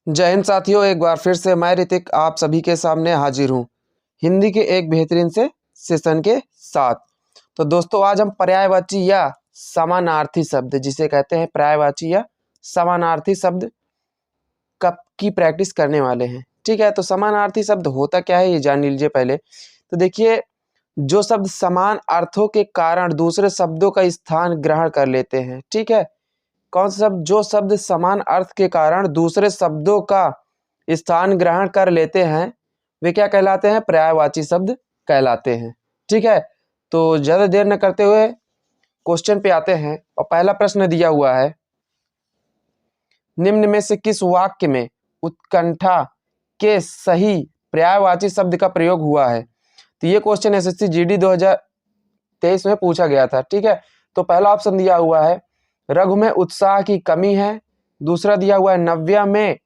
जय हिंद साथियों, एक बार फिर से मैं ऋतिक आप सभी के सामने हाजिर हूँ हिंदी के एक बेहतरीन से सेशन के साथ। तो दोस्तों, आज हम पर्यायवाची या समानार्थी शब्द जिसे कहते हैं पर्यायवाची या समानार्थी शब्द की प्रैक्टिस करने वाले हैं। ठीक है, तो समानार्थी शब्द होता क्या है ये जान लीजिए पहले। तो देखिए, जो शब्द समान अर्थों के कारण दूसरे शब्दों का स्थान ग्रहण कर लेते हैं। ठीक है, कौन सा शब्द? जो शब्द समान अर्थ के कारण दूसरे शब्दों का स्थान ग्रहण कर लेते हैं वे क्या कहलाते हैं? पर्यायवाची शब्द कहलाते हैं। ठीक है, तो ज्यादा देर न करते हुए क्वेश्चन पे आते हैं और पहला प्रश्न दिया हुआ है, निम्न में से किस वाक्य में उत्कंठा के सही पर्यायवाची शब्द का प्रयोग हुआ है? तो ये क्वेश्चन एसएससी जीडी 2023 में पूछा गया था। ठीक है, तो पहला ऑप्शन दिया हुआ है रघु में उत्साह की कमी है। दूसरा दिया हुआ है नव्या में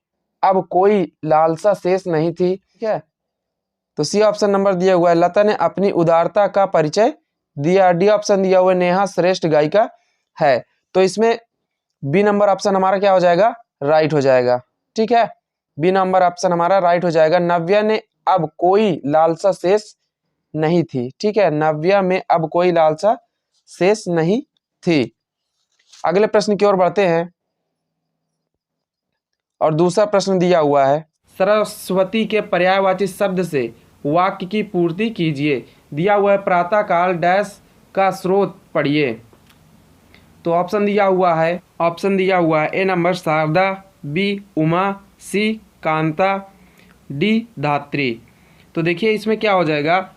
अब कोई लालसा शेष नहीं थी। ठीक है, तो सी ऑप्शन नंबर दिया हुआ है लता ने अपनी उदारता का परिचय दिया। डी ऑप्शन दिया हुआ है नेहा श्रेष्ठ गायिका है। तो इसमें बी नंबर ऑप्शन हमारा क्या हो जाएगा? राइट हो जाएगा। ठीक है, बी नंबर ऑप्शन हमारा राइट हो जाएगा। नव्या ने अब कोई लालसा शेष नहीं थी। ठीक है, नव्या में अब कोई लालसा शेष नहीं थी। अगले प्रश्न की ओर बढ़ते हैं और दूसरा प्रश्न दिया हुआ है सरस्वती के पर्यायवाची शब्द से वाक्य की पूर्ति कीजिए। दिया हुआ है प्रातः काल डैश का स्रोत पढ़िए। तो ऑप्शन दिया हुआ है ए नंबर शारदा, बी उमा, सी कांता, डी धात्री। तो देखिए इसमें क्या हो जाएगा,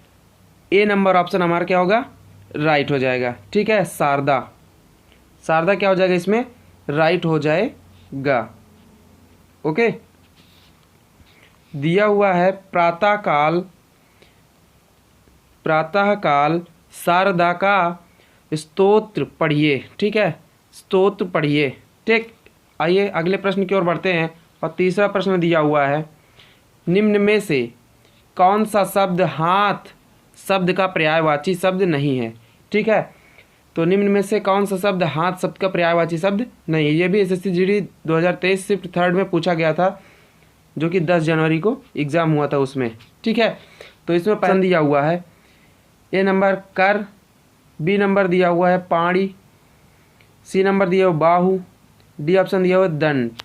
ए नंबर ऑप्शन हमारा क्या होगा? राइट हो जाएगा। ठीक है, शारदा क्या हो जाएगा? इसमें राइट हो जाएगा। ओके, दिया हुआ है प्रातः काल शारदा का स्तोत्र पढ़िए। ठीक है, स्तोत्र पढ़िए। ठीक, आइए अगले प्रश्न की ओर बढ़ते हैं और तीसरा प्रश्न दिया हुआ है निम्न में से कौन सा शब्द हाथ शब्द का पर्यायवाची शब्द नहीं है? ठीक है, तो निम्न में से कौन सा शब्द हाथ शब्द का पर्यायवाची शब्द नहीं है? ये भी एसएससी जीडी 2023 शिफ्ट 3 में पूछा गया था, जो कि 10 जनवरी को एग्जाम हुआ था उसमें। ठीक है, तो इसमें पसंद दिया हुआ है ए नंबर कर, बी नंबर दिया हुआ है पाणी, सी नंबर दिया हुआ बाहु, डी ऑप्शन दिया हुआ दंत।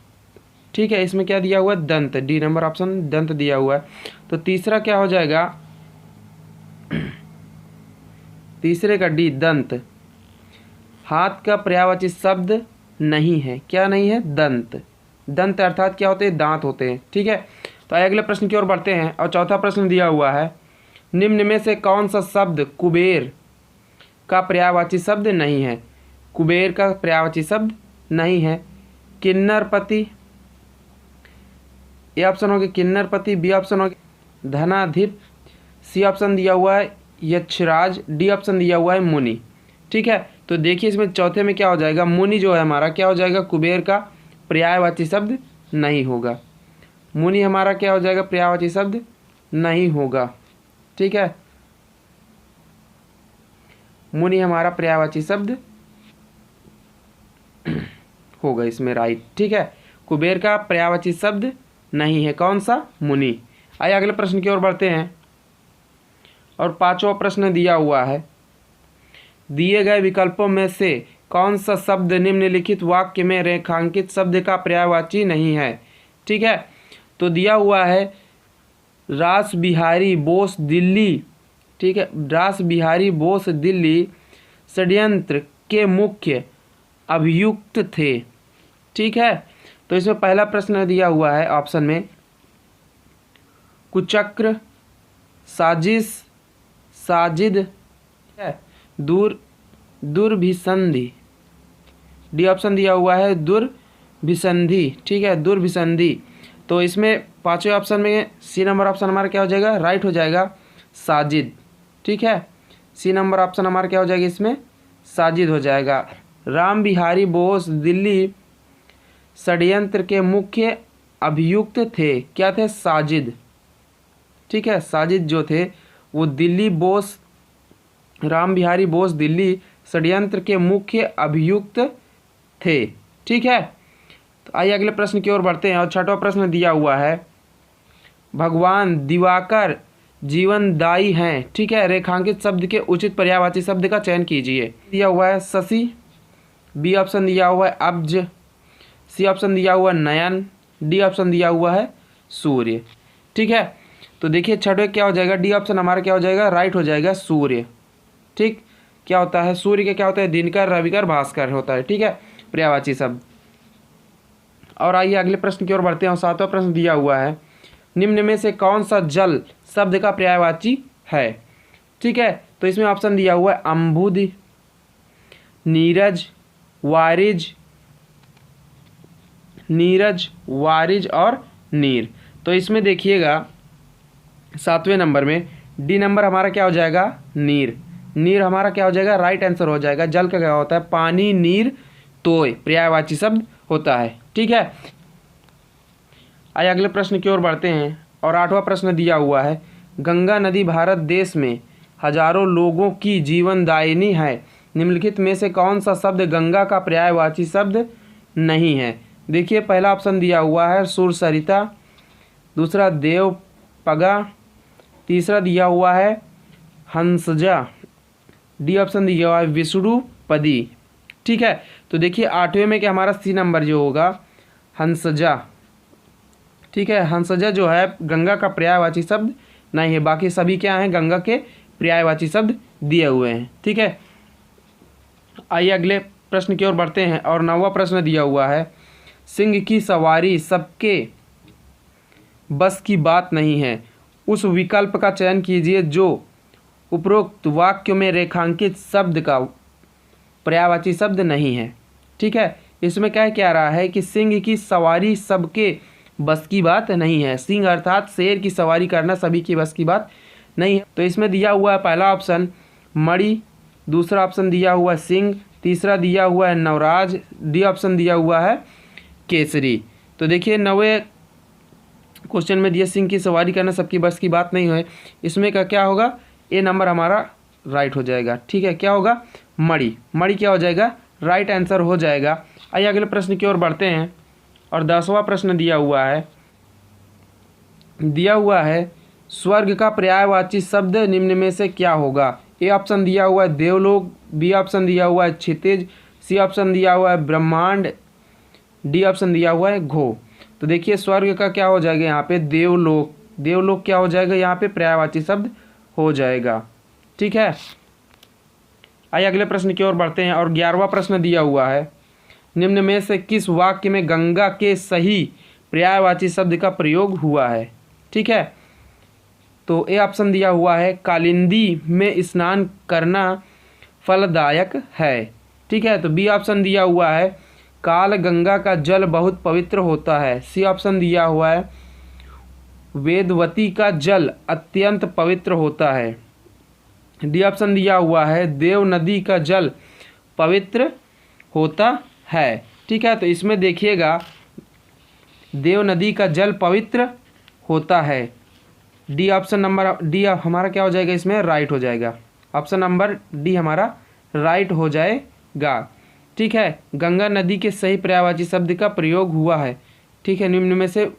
ठीक है, इसमें क्या दिया हुआ है? दंत। डी नंबर ऑप्शन दंत दिया हुआ है। तो तीसरा क्या हो जाएगा? तीसरे का डी दंत हाथ का पर्यायवाची शब्द नहीं है। क्या नहीं है? दंत। दंत अर्थात क्या होते हैं? दांत होते हैं। ठीक है, तो अगले प्रश्न की ओर बढ़ते हैं और चौथा प्रश्न दिया हुआ है निम्न में से कौन सा शब्द कुबेर का पर्यायवाची शब्द नहीं है? कुबेर का पर्यायवाची शब्द नहीं है। किन्नरपति, ए ऑप्शन हो गया किन्नरपति, बी ऑप्शन हो गया धनाधिप, सी ऑप्शन दिया हुआ है यक्षराज, डी ऑप्शन दिया हुआ है मुनि। ठीक है, तो देखिए इसमें चौथे में क्या हो जाएगा? मुनि जो है हमारा क्या हो जाएगा? कुबेर का पर्यायवाची शब्द नहीं होगा। मुनि हमारा क्या हो जाएगा? पर्यायवाची शब्द नहीं होगा। ठीक है, मुनि हमारा पर्यायवाची शब्द होगा इसमें राइट। ठीक है, कुबेर का पर्यायवाची शब्द नहीं है। कौन सा? मुनि। आइए अगले प्रश्न की ओर बढ़ते हैं और पांचवा प्रश्न दिया हुआ है दिए गए विकल्पों में से कौन सा शब्द निम्नलिखित वाक्य में रेखांकित शब्द का पर्यायवाची नहीं है? ठीक है, तो दिया हुआ है रास बिहारी बोस दिल्ली। ठीक है, रास बिहारी बोस दिल्ली षड्यंत्र के मुख्य अभियुक्त थे। ठीक है, तो इसमें पहला प्रश्न दिया हुआ है ऑप्शन में कुचक्र, साजिश, साजिद, दुर्भिसंधि। डी ऑप्शन दिया हुआ है दुर्भिसंधि। ठीक है, दुर्भिसंधि। तो इसमें पांचवें ऑप्शन में सी नंबर ऑप्शन हमारा क्या हो जाएगा? राइट हो जाएगा, साजिद। ठीक है, सी नंबर ऑप्शन हमारा क्या हो जाएगा? इसमें साजिद हो जाएगा। राम बिहारी बोस दिल्ली षड्यंत्र के मुख्य अभियुक्त थे। क्या थे? साजिद। ठीक है, साजिद जो थे वो राम बिहारी बोस दिल्ली षड्यंत्र के मुख्य अभियुक्त थे। ठीक है, तो आइए अगले प्रश्न की ओर बढ़ते हैं और छठवां प्रश्न दिया हुआ है, भगवान दिवाकर जीवनदायी हैं, ठीक है, रेखांकित शब्द के उचित पर्यायवाची शब्द का चयन कीजिए। दिया हुआ है शशि, बी ऑप्शन दिया हुआ है अब्ज, सी ऑप्शन दिया हुआ है नयन, डी ऑप्शन दिया हुआ है सूर्य। ठीक है, तो देखिए छठवें क्या हो जाएगा, डी ऑप्शन हमारा क्या हो जाएगा, राइट हो जाएगा सूर्य। ठीक, क्या होता है सूर्य के क्या होता है, दिनकर, रविकर, भास्कर होता है। ठीक है, पर्यायवाची शब्द। और आइए अगले प्रश्न की ओर बढ़ते हैं और सातवां प्रश्न दिया हुआ है, निम्न में से कौन सा जल शब्द का पर्यायवाची है। ठीक है, तो इसमें ऑप्शन दिया हुआ है अम्बुद, नीरज, वारिज और नीर। तो इसमें देखिएगा सातवें नंबर में डी नंबर हमारा क्या हो जाएगा, नीर। नीर हमारा क्या हो जाएगा, राइट आंसर हो जाएगा। जल का क्या होता है, पानी, नीर, तोय, पर्यायवाची शब्द होता है। ठीक है, आइए अगले प्रश्न की ओर बढ़ते हैं और आठवां प्रश्न दिया हुआ है, गंगा नदी भारत देश में हजारों लोगों की जीवनदायिनी है, निम्नलिखित में से कौन सा शब्द गंगा का पर्यायवाची शब्द नहीं है। देखिए पहला ऑप्शन दिया हुआ है सुरसरिता, दूसरा देवपगा, तीसरा दिया हुआ है हंसजा, डी ऑप्शन दिया हुआ है विष्णुपदी। ठीक है, तो देखिए आठवें में क्या हमारा सी नंबर जो होगा हंसजा। ठीक है, हंसजा जो है गंगा का पर्यायवाची शब्द नहीं है, बाकी सभी क्या हैं, गंगा के पर्यायवाची शब्द दिए हुए हैं। ठीक है, आइए अगले प्रश्न की ओर बढ़ते हैं और नौवां प्रश्न दिया हुआ है, सिंह की सवारी सबके बस की बात नहीं है, उस विकल्प का चयन कीजिए जो उपरोक्त वाक्य में रेखांकित शब्द का पर्यायवाची शब्द नहीं है। ठीक है, इसमें क्या रहा है कि सिंह की सवारी सबके बस की बात नहीं है। सिंह अर्थात शेर की सवारी करना सभी की बस की बात नहीं है। तो इसमें दिया हुआ है पहला ऑप्शन मणि, दूसरा ऑप्शन दिया हुआ है सिंह, तीसरा दिया हुआ है नवराज, डी ऑप्शन दिया हुआ है केसरी। तो देखिए 9वें क्वेश्चन में दिया सिंह की सवारी करना सबकी बस की बात नहीं है, इसमें का क्या होगा, ए नंबर हमारा राइट हो जाएगा। ठीक है, क्या होगा, मणि। मणि क्या हो जाएगा, राइट आंसर हो जाएगा। आइए अगले प्रश्न की ओर बढ़ते हैं और 10वां प्रश्न दिया हुआ है स्वर्ग का पर्यायवाची शब्द निम्न में से क्या होगा। ए ऑप्शन दिया हुआ है देवलोक, बी ऑप्शन दिया हुआ है क्षितिज, सी ऑप्शन दिया हुआ है ब्रह्मांड, डी ऑप्शन दिया हुआ है घो। तो देखिए स्वर्ग का क्या हो जाएगा यहाँ पे, देवलोक। देवलोक क्या हो जाएगा यहाँ पे, पर्यायवाची शब्द हो जाएगा। ठीक है, आइए अगले प्रश्न की ओर बढ़ते हैं और 11वां प्रश्न दिया हुआ है, निम्न में से किस वाक्य में गंगा के सही पर्यायवाची शब्द का प्रयोग हुआ है। ठीक है, तो ए ऑप्शन दिया हुआ है कालिंदी में स्नान करना फलदायक है। ठीक है, तो बी ऑप्शन दिया हुआ है काल गंगा का जल बहुत पवित्र होता है, सी ऑप्शन दिया हुआ है वेदवती का जल अत्यंत पवित्र होता है, डी ऑप्शन दिया हुआ है देव नदी का जल पवित्र होता है। ठीक है, तो इसमें देखिएगा देव नदी का जल पवित्र होता है, डी ऑप्शन नंबर डी हमारा क्या हो जाएगा, इसमें राइट हो जाएगा। ऑप्शन नंबर डी हमारा राइट हो जाएगा। ठीक है, गंगा नदी के सही पर्यायवाची शब्द का प्रयोग हुआ है। ठीक है, निम्न में से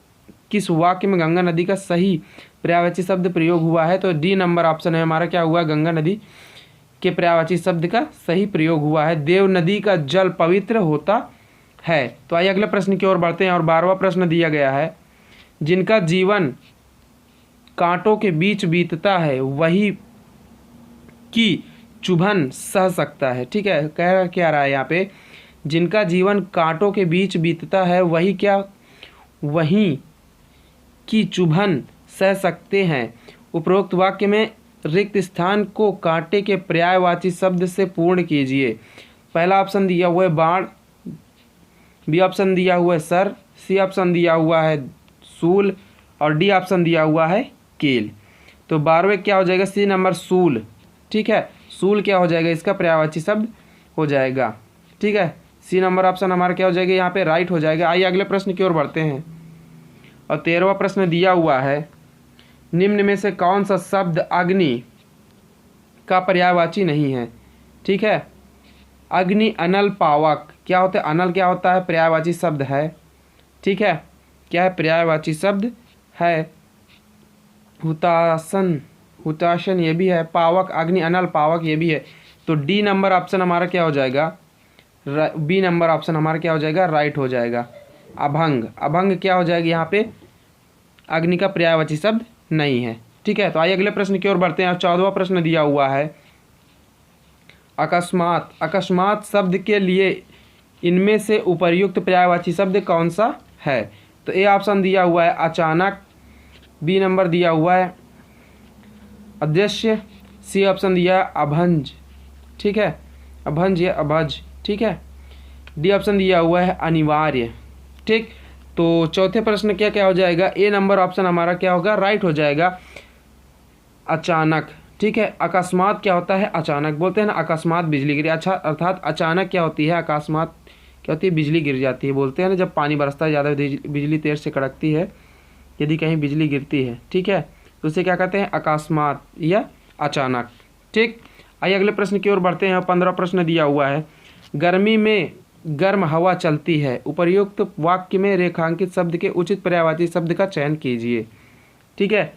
किस वाक्य में गंगा नदी का सही पर्यायवाची शब्द प्रयोग हुआ है, तो डी नंबर ऑप्शन है हमारा क्या हुआ, गंगा नदी के पर्यायवाची शब्द का सही प्रयोग हुआ है, देव नदी का जल पवित्र होता है। तो आइए अगले प्रश्न की ओर बढ़ते हैं और 12वां प्रश्न दिया गया है, जिनका जीवन कांटों के बीच बीतता है वही की चुभन सह सकता है। ठीक है, कह क्या रहा है यहाँ पे, जिनका जीवन कांटों के बीच बीतता है वही की चुभन सह सकते हैं। उपरोक्त वाक्य में रिक्त स्थान को कांटे के पर्यायवाची शब्द से पूर्ण कीजिए। पहला ऑप्शन दिया हुआ है बाण, बी ऑप्शन दिया हुआ है सर, सी ऑप्शन दिया हुआ है सूल और डी ऑप्शन दिया हुआ है कील। तो 12वें क्या हो जाएगा, सी नंबर सूल। ठीक है, सूल क्या हो जाएगा, इसका पर्यायवाची शब्द हो जाएगा। ठीक है, सी नंबर ऑप्शन हमारा क्या हो जाएगा, यहाँ पे राइट हो जाएगा। आइए अगले प्रश्न की ओर बढ़ते हैं और 13वां प्रश्न दिया हुआ है, निम्न में से कौन सा शब्द अग्नि का पर्यायवाची नहीं है। ठीक है, अग्नि, अनल, पावक क्या होता है, अनल क्या होता है, पर्यायवाची शब्द है, ठीक है, क्या है? पर्यायवाची शब्द है। हुतासन, हुताशन ये भी है। पावक, अग्नि, अनल, पावक ये भी है। तो डी नंबर ऑप्शन हमारा क्या हो जाएगा? बी नंबर ऑप्शन हमारा क्या हो जाएगा? राइट हो जाएगा। अभंग, अभंग क्या हो जाएगी? यहाँ पे अग्नि का पर्यायवाची शब्द नहीं है। ठीक है, तो आइए अगले प्रश्न की ओर बढ़ते हैं। 14वां प्रश्न दिया हुआ है, अकस्मात। अकस्मात शब्द के लिए इनमें से उपर्युक्त पर्यायवाची शब्द कौन सा है? तो ए ऑप्शन दिया हुआ है अचानक, बी नंबर दिया हुआ है अदृश्य, सी ऑप्शन दिया है अभंज, ठीक है, अभंज या अभज, ठीक है, डी ऑप्शन दिया हुआ है अनिवार्य। ठीक, तो चौथे प्रश्न क्या क्या हो जाएगा? ए नंबर ऑप्शन हमारा क्या होगा? राइट हो जाएगा, अचानक। ठीक है, अकस्मात क्या होता है? अचानक बोलते हैं ना, अकस्मात बिजली गिरी। अच्छा, अर्थात अचानक क्या होती है? अकस्मात क्या होती है? बिजली गिर जाती है। बोलते हैं ना, जब पानी बरसता है ज़्यादा बिजली तेज से कड़कती है, यदि कहीं बिजली गिरती है, ठीक है, तो उसे क्या कहते हैं? अकस्मात या अचानक। ठीक, आइए अगले प्रश्न की ओर बढ़ते हैं। 15 प्रश्न दिया हुआ है, गर्मी में गर्म हवा चलती है। उपर्युक्त वाक्य में रेखांकित शब्द के उचित पर्यायवाची शब्द का चयन कीजिए। ठीक है,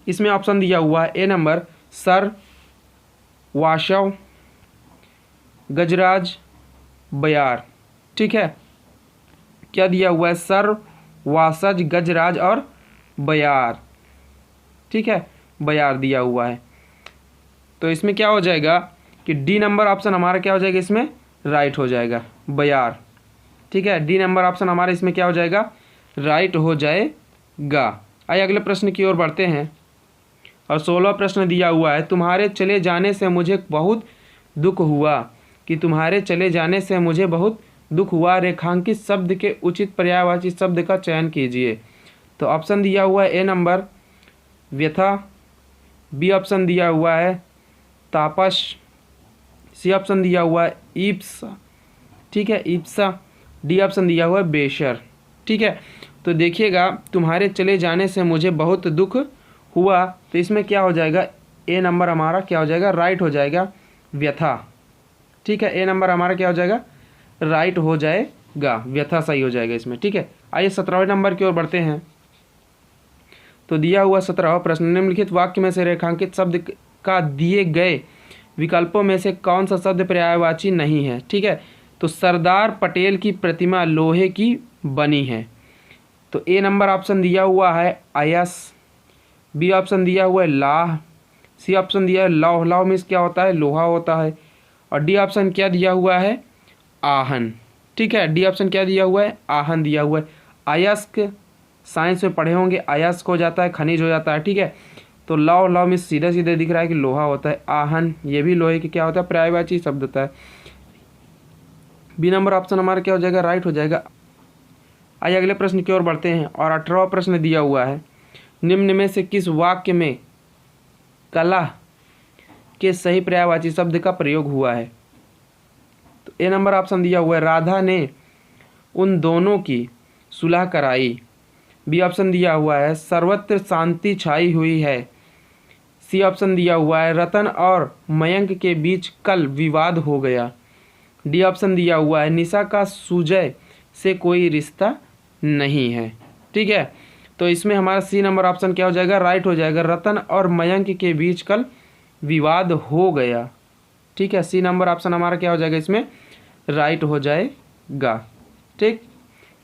इसमें ऑप्शन दिया हुआ है ए नंबर सर, वाशव, गजराज, बयार। ठीक है, क्या दिया हुआ है? सर, वासज, गजराज और बयार। ठीक है, बयार दिया हुआ है। तो इसमें क्या हो जाएगा कि डी नंबर ऑप्शन हमारा क्या हो जाएगा? इसमें राइट हो जाएगा, बयार। ठीक है, डी नंबर ऑप्शन हमारा इसमें क्या हो जाएगा? राइट हो जाएगा। आइए अगले प्रश्न की ओर बढ़ते हैं और 16वां प्रश्न दिया हुआ है, तुम्हारे चले जाने से मुझे बहुत दुख हुआ। कि तुम्हारे चले जाने से मुझे बहुत दुख हुआ, रेखांकित शब्द के उचित पर्यायवाची शब्द का चयन कीजिए। तो ऑप्शन दिया हुआ है ए नंबर व्यथा, बी ऑप्शन दिया हुआ है तापस, सी ऑप्शन दिया हुआ है ईप्सा, ठीक है, ईप्सा, डी ऑप्शन दिया हुआ है बेशर। ठीक है, तो देखिएगा, तुम्हारे चले जाने से मुझे बहुत दुख हुआ, तो इसमें क्या हो जाएगा? ए नंबर हमारा क्या हो जाएगा? राइट हो जाएगा, व्यथा। ठीक है, ए नंबर हमारा क्या हो जाएगा? राइट हो जाएगा, व्यथा सही हो जाएगा इसमें। ठीक है, आइए 17वें नंबर की ओर बढ़ते हैं। तो दिया हुआ 17वां प्रश्न, निम्नलिखित वाक्य में से रेखांकित शब्द का दिए गए विकल्पों में से कौन सा शब्द पर्यायवाची नहीं है? ठीक है, तो सरदार पटेल की प्रतिमा लोहे की बनी है। तो ए नंबर ऑप्शन दिया हुआ है अयस, बी ऑप्शन दिया हुआ है लाह, सी ऑप्शन दिया है लौह, लौह मीन्स क्या होता है? लोहा होता है, और डी ऑप्शन क्या दिया हुआ है? आहन। ठीक है, डी ऑप्शन क्या दिया हुआ है? आहन दिया हुआ है। अयस्क साइंस में पढ़े होंगे, अयस्क हो जाता है खनिज हो जाता है। ठीक है, तो लौह, लौह मीन्स सीधे सीधे दिख रहा है कि लोहा होता है। आहन ये भी लोहे की क्या होता है? पर्यायवाची शब्द होता है। बी नंबर ऑप्शन हमारा क्या हो जाएगा? राइट हो जाएगा। आइए अगले प्रश्न की ओर बढ़ते हैं और 18वां प्रश्न दिया हुआ है, निम्न में से किस वाक्य में कला के सही पर्यायवाची शब्द का प्रयोग हुआ है? तो ए नंबर ऑप्शन दिया हुआ है राधा ने उन दोनों की सुलह कराई, बी ऑप्शन दिया हुआ है सर्वत्र शांति छाई हुई है, सी ऑप्शन दिया हुआ है रतन और मयंक के बीच कल विवाद हो गया, डी ऑप्शन दिया हुआ है निशा का सुजय से कोई रिश्ता नहीं है। ठीक है, तो इसमें हमारा सी नंबर ऑप्शन क्या हो जाएगा? राइट हो जाएगा, रतन और मयंक के बीच कल विवाद हो गया। ठीक है, सी नंबर ऑप्शन हमारा क्या हो जाएगा? इसमें राइट हो जाएगा। ठीक,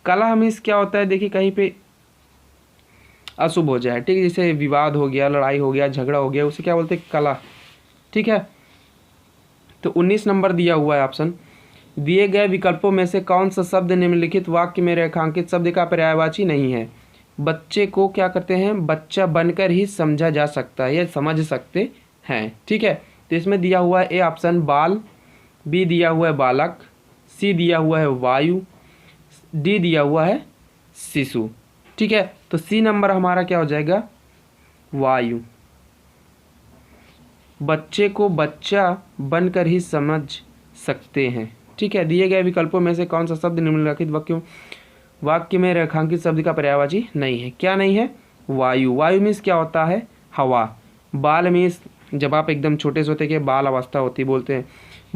कलह मीन्स क्या होता है? देखिए, कहीं पे अशुभ हो जाए, ठीक है, जैसे विवाद हो गया, लड़ाई हो गया, झगड़ा हो गया, उसे क्या बोलते हैं? कलह। ठीक है, तो 19 नंबर दिया हुआ है ऑप्शन, दिए गए विकल्पों में से कौन सा शब्द निम्नलिखित वाक्य में रेखांकित शब्द का पर्यायवाची नहीं है? बच्चे को क्या करते हैं? बच्चा बनकर ही समझा जा सकता है या समझ सकते हैं। ठीक है, तो इसमें दिया हुआ है ए ऑप्शन बाल, बी दिया हुआ है बालक, सी दिया हुआ है वायु, डी दिया हुआ है शिशु। ठीक है, तो सी नंबर हमारा क्या हो जाएगा? वायु। बच्चे को बच्चा बनकर ही समझ सकते हैं। ठीक है, दिए गए विकल्पों में से कौन सा शब्द निम्नलिखित वाक्य में रेखांकित शब्द का पर्यायवाची नहीं है? क्या नहीं है? वायु। वायु मीन्स क्या होता है? हवा। बाल मीन्स जब आप एकदम छोटे से होते कि बाल अवस्था होती, बोलते हैं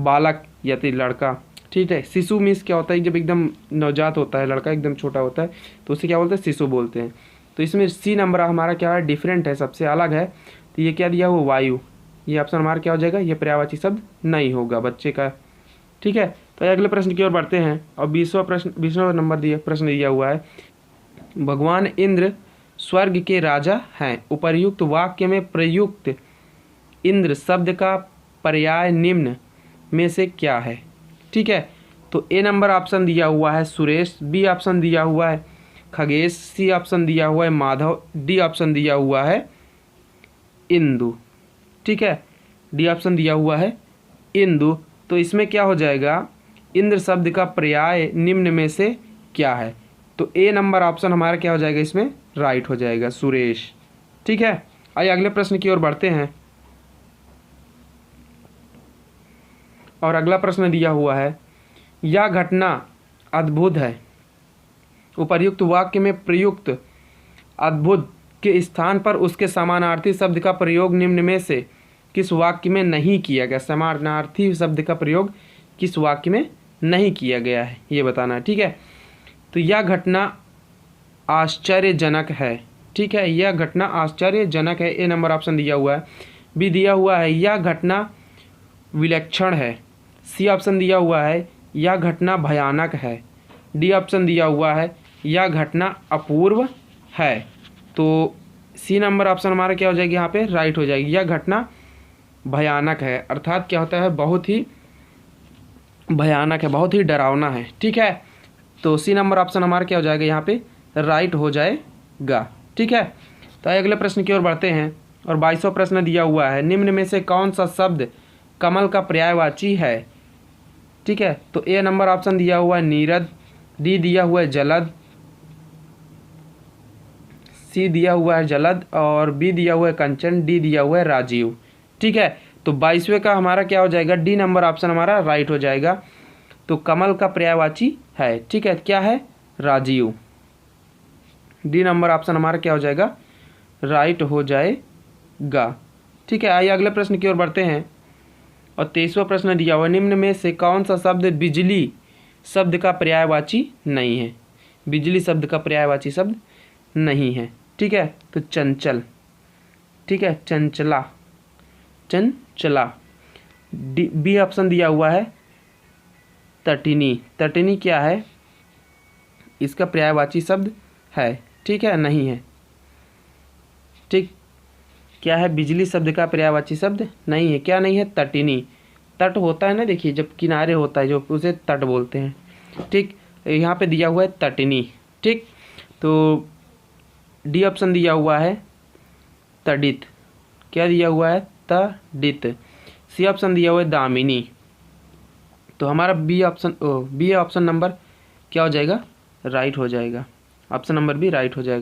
बालक या तो लड़का। ठीक ठीक है। शिशु मीन्स क्या होता है, जब एकदम नवजात होता है लड़का, एकदम छोटा होता है, तो उसे क्या बोलते हैं, शिशु बोलते हैं। तो इसमें सी नंबर हमारा क्या है, डिफरेंट है, सबसे अलग है। तो ये क्या दिया हुआ, वायु, ये ऑप्शन हमारा क्या हो जाएगा, ये पर्यायवाची शब्द नहीं होगा बच्चे का। ठीक है। तो अगले प्रश्न की ओर बढ़ते हैं और 20वां नंबर प्रश्न दिया हुआ है, भगवान इंद्र स्वर्ग के राजा हैं, उपर्युक्त वाक्य में प्रयुक्त इंद्र शब्द का पर्याय निम्न में से क्या है। ठीक है। तो ए नंबर ऑप्शन दिया हुआ है सुरेश, बी ऑप्शन दिया हुआ है खगेश, सी ऑप्शन दिया हुआ है माधव, डी ऑप्शन दिया हुआ है इंदु। ठीक है, डी ऑप्शन दिया हुआ है इंदु। तो इसमें क्या हो जाएगा, इंद्र शब्द का पर्याय निम्न में से क्या है। तो ए नंबर ऑप्शन हमारा क्या हो जाएगा, इसमें राइट हो जाएगा, सुरेश। ठीक है। आइए अगले प्रश्न की ओर बढ़ते हैं और अगला प्रश्न दिया हुआ है, यह घटना अद्भुत है, उपर्युक्त वाक्य में प्रयुक्त अद्भुत के स्थान पर उसके समानार्थी शब्द का प्रयोग निम्न में से किस वाक्य में नहीं किया गया। समानार्थी शब्द का प्रयोग किस वाक्य में नहीं किया गया है, ये बताना है। ठीक है। तो यह घटना आश्चर्यजनक है। ठीक है, यह घटना आश्चर्यजनक है, ए नंबर ऑप्शन दिया हुआ है। बी दिया हुआ है यह घटना विलक्षण है। सी ऑप्शन दिया हुआ है यह घटना भयानक है। डी ऑप्शन दिया हुआ है यह घटना अपूर्व है। तो सी नंबर ऑप्शन हमारा क्या हो जाएगी, यहाँ पे राइट हो जाएगी, यह घटना भयानक है, अर्थात क्या होता है, बहुत ही भयानक है, बहुत ही डरावना है। ठीक है। तो सी नंबर ऑप्शन हमारा क्या हो जाएगा, यहाँ पे राइट हो जाएगा। ठीक है। तो अगले प्रश्न की ओर बढ़ते हैं और 22वां प्रश्न दिया हुआ है, निम्न में से कौन सा शब्द कमल का पर्यायवाची है। ठीक है। तो ए नंबर ऑप्शन दिया हुआ है नीरद, डी दिया हुआ है जलद, सी दिया हुआ है जलद और बी दिया हुआ है कंचन, डी दिया हुआ है राजीव। ठीक है। तो 22वें का हमारा क्या हो जाएगा, डी नंबर ऑप्शन हमारा राइट हो जाएगा। तो कमल का पर्यायवाची है, ठीक है, क्या है, राजीव। डी नंबर ऑप्शन हमारा क्या हो जाएगा, राइट हो जाएगा। ठीक है। आइए अगले प्रश्न की ओर बढ़ते हैं और 23वां प्रश्न दिया हुआ, निम्न में से कौन सा शब्द बिजली शब्द का पर्यायवाची नहीं है। बिजली शब्द का पर्यायवाची शब्द नहीं है। ठीक है। तो चंचल, ठीक है, चंचला, चंचला। बी ऑप्शन दिया हुआ है तटिनी। तटिनी क्या है, इसका पर्यायवाची शब्द है, ठीक है, नहीं है। ठीक, क्या है, बिजली शब्द का पर्यायवाची शब्द नहीं है, क्या नहीं है, तटिनी। तट होता है ना, देखिए जब किनारे होता है जो, उसे तट बोलते हैं। ठीक, यहाँ पे दिया हुआ है तटिनी। ठीक, तो डी ऑप्शन दिया हुआ है तडित। क्या दिया हुआ है, तडित। सी ऑप्शन दिया हुआ है दामिनी। तो हमारा बी ऑप्शन नंबर क्या हो जाएगा, राइट हो जाएगा। ऑप्शन नंबर बी राइट हो जाएगा।